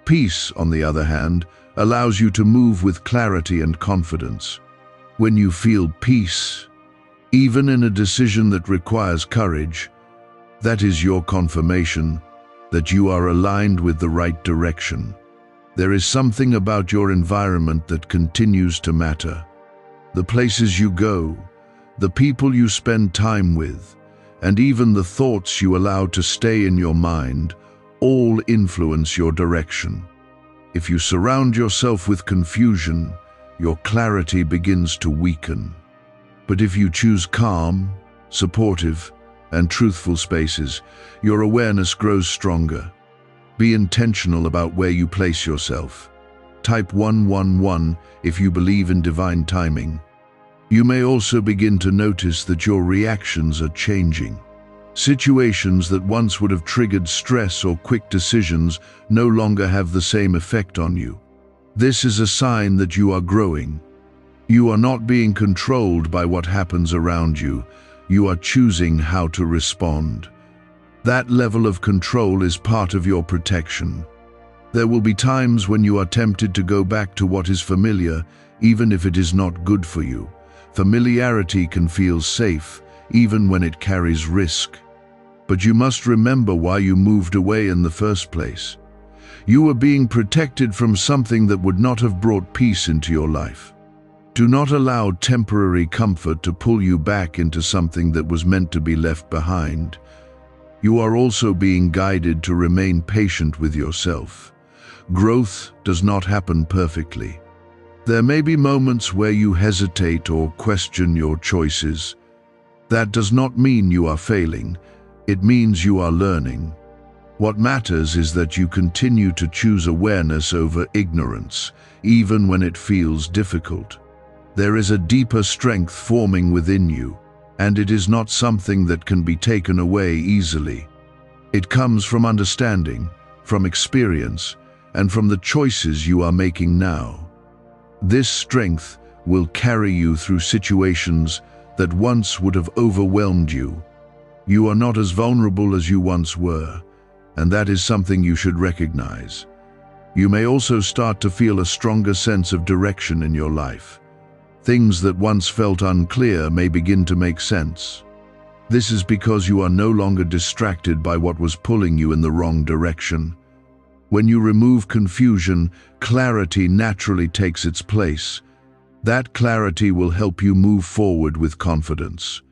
Peace, on the other hand, allows you to move with clarity and confidence. When you feel peace, even in a decision that requires courage, that is your confirmation that you are aligned with the right direction. There is something about your environment that continues to matter. The places you go, the people you spend time with, and even the thoughts you allow to stay in your mind, all influence your direction. If you surround yourself with confusion, your clarity begins to weaken. But if you choose calm, supportive, and truthful spaces, your awareness grows stronger. Be intentional about where you place yourself. Type 111 if you believe in divine timing. You may also begin to notice that your reactions are changing. Situations that once would have triggered stress or quick decisions no longer have the same effect on you. This is a sign that you are growing. You are not being controlled by what happens around you. You are choosing how to respond. That level of control is part of your protection. There will be times when you are tempted to go back to what is familiar, even if it is not good for you. Familiarity can feel safe, even when it carries risk. But you must remember why you moved away in the first place. You were being protected from something that would not have brought peace into your life. Do not allow temporary comfort to pull you back into something that was meant to be left behind. You are also being guided to remain patient with yourself. Growth does not happen perfectly. There may be moments where you hesitate or question your choices. That does not mean you are failing. It means you are learning. What matters is that you continue to choose awareness over ignorance, even when it feels difficult. There is a deeper strength forming within you, and it is not something that can be taken away easily. It comes from understanding, from experience, and from the choices you are making now. This strength will carry you through situations that once would have overwhelmed you. You are not as vulnerable as you once were, and that is something you should recognize. You may also start to feel a stronger sense of direction in your life. Things that once felt unclear may begin to make sense. This is because you are no longer distracted by what was pulling you in the wrong direction. When you remove confusion, clarity naturally takes its place. That clarity will help you move forward with confidence.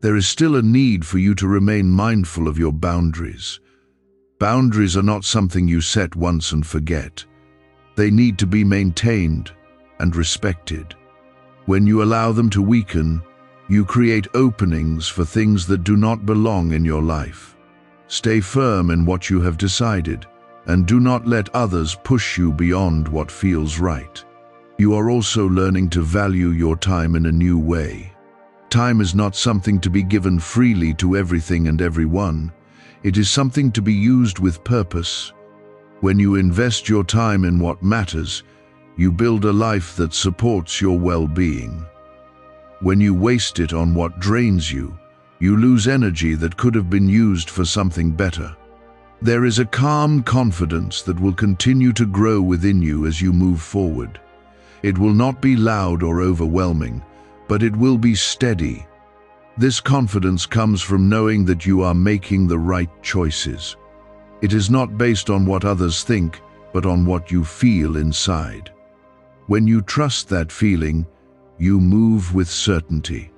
There is still a need for you to remain mindful of your boundaries. Boundaries are not something you set once and forget. They need to be maintained and respected. When you allow them to weaken, you create openings for things that do not belong in your life. Stay firm in what you have decided, and do not let others push you beyond what feels right. You are also learning to value your time in a new way. Time is not something to be given freely to everything and everyone. It is something to be used with purpose. When you invest your time in what matters, you build a life that supports your well-being. When you waste it on what drains you, you lose energy that could have been used for something better. There is a calm confidence that will continue to grow within you as you move forward. It will not be loud or overwhelming, but it will be steady. This confidence comes from knowing that you are making the right choices. It is not based on what others think, but on what you feel inside. When you trust that feeling, you move with certainty.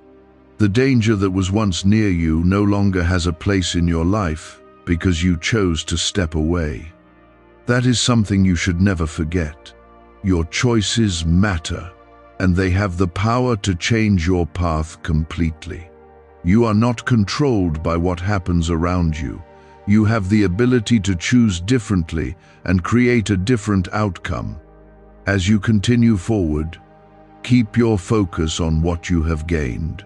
The danger that was once near you no longer has a place in your life because you chose to step away. That is something you should never forget. Your choices matter, and they have the power to change your path completely. You are not controlled by what happens around you. You have the ability to choose differently and create a different outcome. As you continue forward, keep your focus on what you have gained.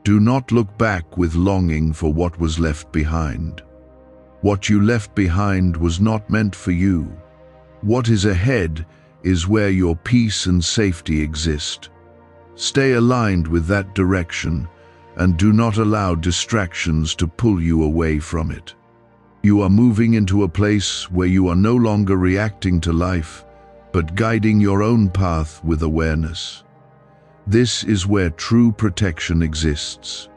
Do not look back with longing for what was left behind. What you left behind was not meant for you. What is ahead is where your peace and safety exist. Stay aligned with that direction and do not allow distractions to pull you away from it. You are moving into a place where you are no longer reacting to life, but guiding your own path with awareness. This is where true protection exists.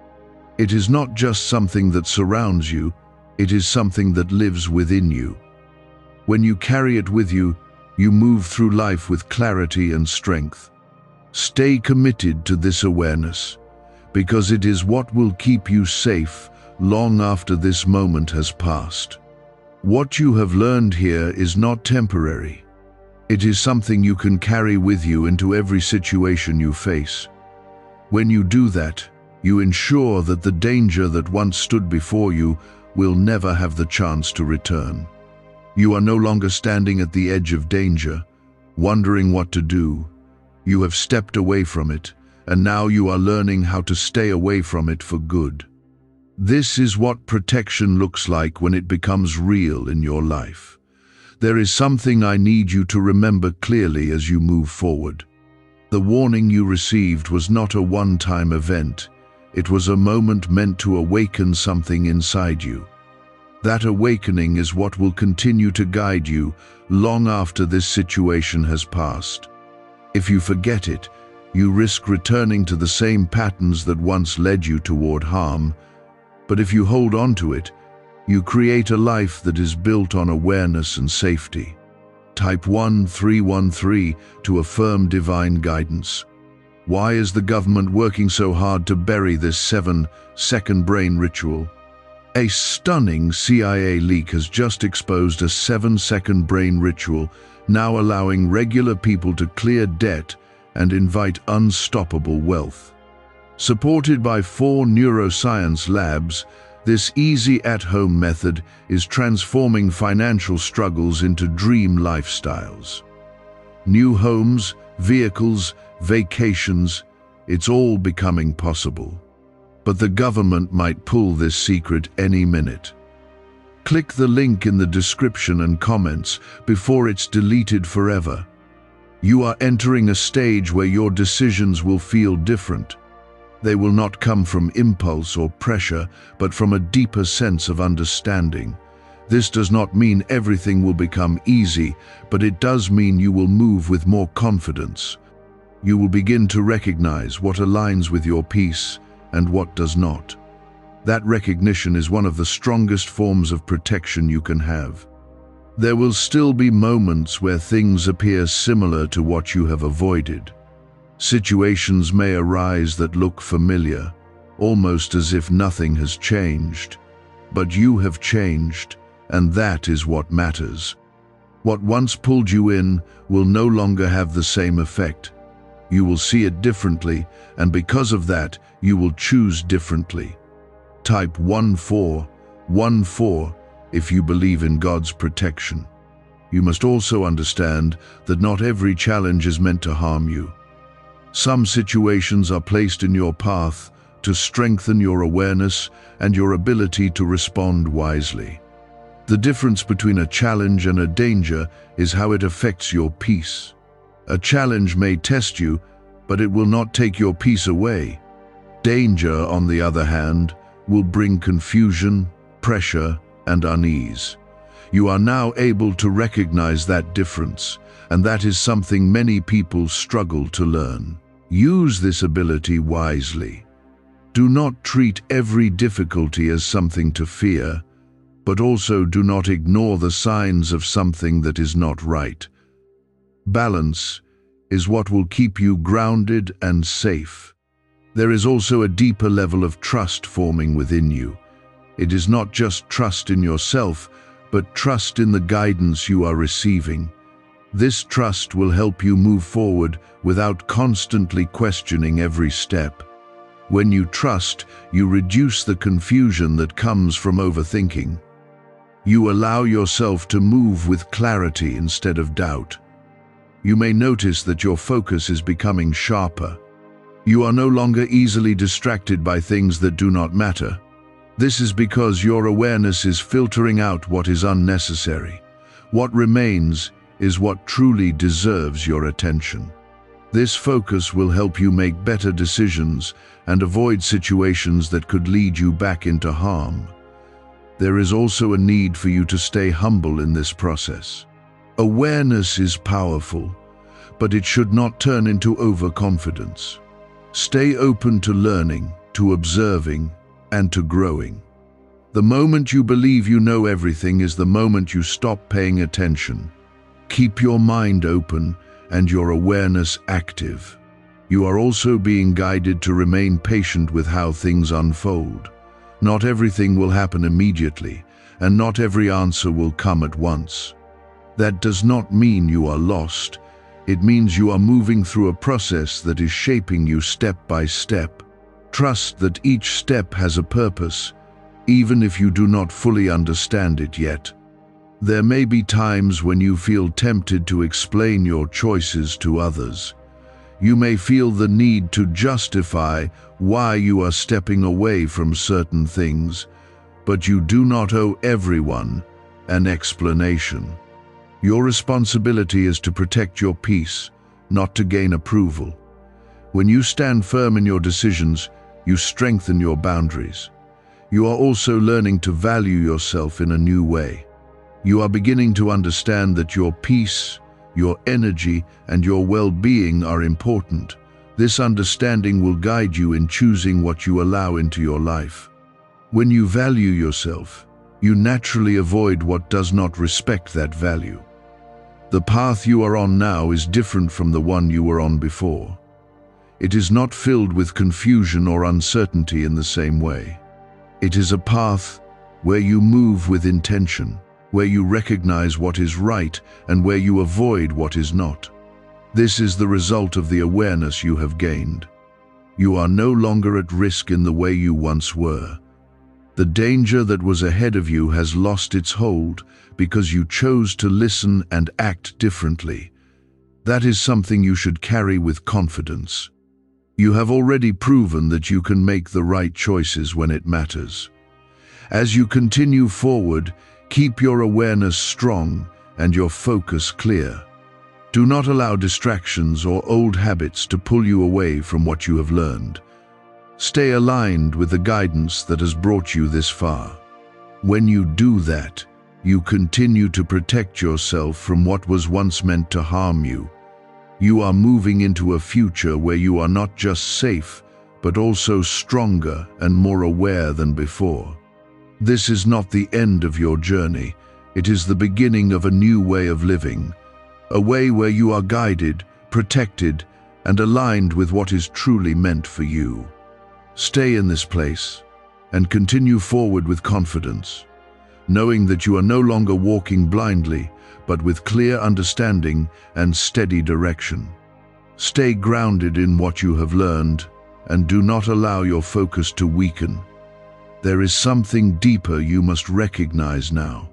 It is not just something that surrounds you, it is something that lives within you. When you carry it with you, you move through life with clarity and strength. Stay committed to this awareness, because it is what will keep you safe long after this moment has passed. What you have learned here is not temporary. It is something you can carry with you into every situation you face. When you do that, you ensure that the danger that once stood before you will never have the chance to return. You are no longer standing at the edge of danger, wondering what to do. You have stepped away from it, and now you are learning how to stay away from it for good. This is what protection looks like when it becomes real in your life. There is something I need you to remember clearly as you move forward. The warning you received was not a one-time event. It was a moment meant to awaken something inside you. That awakening is what will continue to guide you long after this situation has passed. If you forget it, you risk returning to the same patterns that once led you toward harm. But if you hold on to it, you create a life that is built on awareness and safety. Type 1313 to affirm divine guidance. Why is the government working so hard to bury this 7-second brain ritual? A stunning CIA leak has just exposed a 7-second brain ritual, now allowing regular people to clear debt and invite unstoppable wealth. Supported by 4 neuroscience labs, this easy at-home method is transforming financial struggles into dream lifestyles. New homes, vehicles, vacations, it's all becoming possible. But the government might pull this secret any minute. Click the link in the description and comments before it's deleted forever. You are entering a stage where your decisions will feel different. They will not come from impulse or pressure, but from a deeper sense of understanding. This does not mean everything will become easy, but it does mean you will move with more confidence. You will begin to recognize what aligns with your peace and what does not. That recognition is one of the strongest forms of protection you can have. There will still be moments where things appear similar to what you have avoided. Situations may arise that look familiar, almost as if nothing has changed. But you have changed, and that is what matters. What once pulled you in will no longer have the same effect. You will see it differently, and because of that, you will choose differently. Type 1414 if you believe in God's protection. You must also understand that not every challenge is meant to harm you. Some situations are placed in your path to strengthen your awareness and your ability to respond wisely. The difference between a challenge and a danger is how it affects your peace. A challenge may test you, but it will not take your peace away. Danger, on the other hand, will bring confusion, pressure, and unease. You are now able to recognize that difference, and that is something many people struggle to learn. Use this ability wisely. Do not treat every difficulty as something to fear, but also do not ignore the signs of something that is not right. Balance is what will keep you grounded and safe. There is also a deeper level of trust forming within you. It is not just trust in yourself, but trust in the guidance you are receiving. This trust will help you move forward without constantly questioning every step. When you trust, you reduce the confusion that comes from overthinking. You allow yourself to move with clarity instead of doubt. You may notice that your focus is becoming sharper. You are no longer easily distracted by things that do not matter. This is because your awareness is filtering out what is unnecessary. What remains is what truly deserves your attention. This focus will help you make better decisions and avoid situations that could lead you back into harm. There is also a need for you to stay humble in this process. Awareness is powerful, but it should not turn into overconfidence. Stay open to learning, to observing, and to growing. The moment you believe you know everything is the moment you stop paying attention. Keep your mind open and your awareness active. You are also being guided to remain patient with how things unfold. Not everything will happen immediately, and not every answer will come at once. That does not mean you are lost. It means you are moving through a process that is shaping you step by step. Trust that each step has a purpose, even if you do not fully understand it yet. There may be times when you feel tempted to explain your choices to others. You may feel the need to justify why you are stepping away from certain things, but you do not owe everyone an explanation. Your responsibility is to protect your peace, not to gain approval. When you stand firm in your decisions, you strengthen your boundaries. You are also learning to value yourself in a new way. You are beginning to understand that your peace, your energy, and your well-being are important. This understanding will guide you in choosing what you allow into your life. When you value yourself, you naturally avoid what does not respect that value. The path you are on now is different from the one you were on before. It is not filled with confusion or uncertainty in the same way. It is a path where you move with intention, where you recognize what is right and where you avoid what is not. This is the result of the awareness you have gained. You are no longer at risk in the way you once were. The danger that was ahead of you has lost its hold because you chose to listen and act differently. That is something you should carry with confidence. You have already proven that you can make the right choices when it matters. As you continue forward, keep your awareness strong and your focus clear. Do not allow distractions or old habits to pull you away from what you have learned. Stay aligned with the guidance that has brought you this far. When you do that, you continue to protect yourself from what was once meant to harm you. You are moving into a future where you are not just safe, but also stronger and more aware than before. This is not the end of your journey. It is the beginning of a new way of living, a way where you are guided, protected, and aligned with what is truly meant for you. Stay in this place and continue forward with confidence, knowing that you are no longer walking blindly, but with clear understanding and steady direction. Stay grounded in what you have learned and do not allow your focus to weaken. There is something deeper you must recognize now.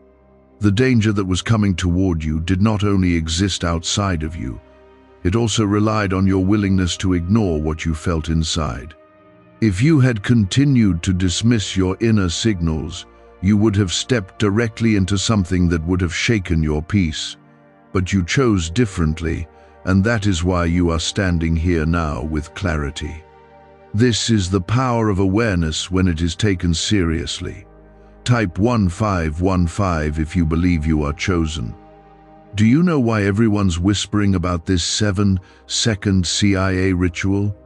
The danger that was coming toward you did not only exist outside of you, it also relied on your willingness to ignore what you felt inside. If you had continued to dismiss your inner signals, you would have stepped directly into something that would have shaken your peace. But you chose differently, and that is why you are standing here now with clarity. This is the power of awareness when it is taken seriously. Type 1515 if you believe you are chosen. Do you know why everyone's whispering about this 7-second CIA ritual?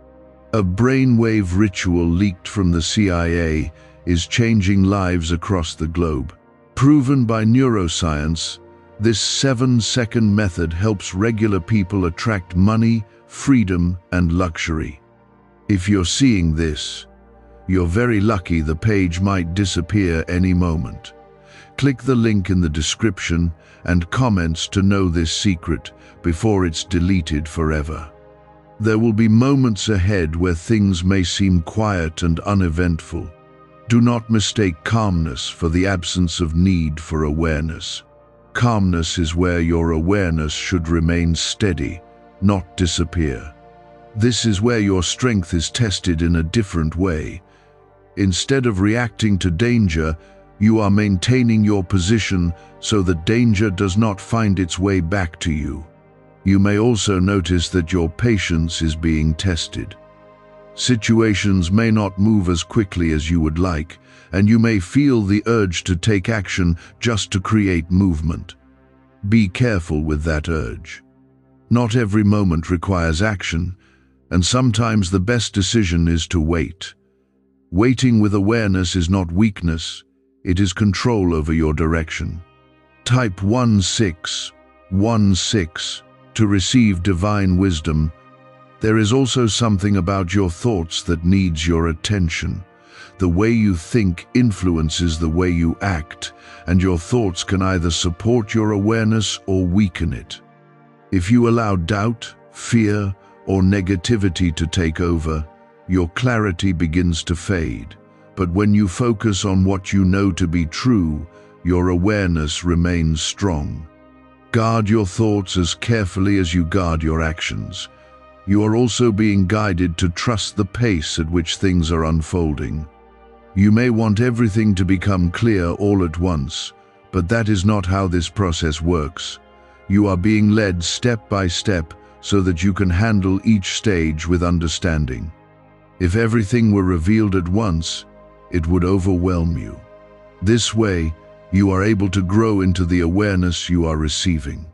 A brainwave ritual leaked from the CIA is changing lives across the globe. Proven by neuroscience, this 7-second method helps regular people attract money, freedom, and luxury. If you're seeing this, you're very lucky. The page might disappear any moment. Click the link in the description and comments to know this secret before it's deleted forever. There will be moments ahead where things may seem quiet and uneventful. Do not mistake calmness for the absence of need for awareness. Calmness is where your awareness should remain steady, not disappear. This is where your strength is tested in a different way. Instead of reacting to danger, you are maintaining your position so that danger does not find its way back to you. You may also notice that your patience is being tested. Situations may not move as quickly as you would like, and you may feel the urge to take action just to create movement. Be careful with that urge. Not every moment requires action, and sometimes the best decision is to wait. Waiting with awareness is not weakness, it is control over your direction. Type 1616 to receive divine wisdom. There is also something about your thoughts that needs your attention. The way you think influences the way you act, and your thoughts can either support your awareness or weaken it. If you allow doubt, fear, or negativity to take over, your clarity begins to fade. But when you focus on what you know to be true, your awareness remains strong. Guard your thoughts as carefully as you guard your actions. You are also being guided to trust the pace at which things are unfolding. You may want everything to become clear all at once, but that is not how this process works. You are being led step by step so that you can handle each stage with understanding. If everything were revealed at once, it would overwhelm you. This way, you are able to grow into the awareness you are receiving.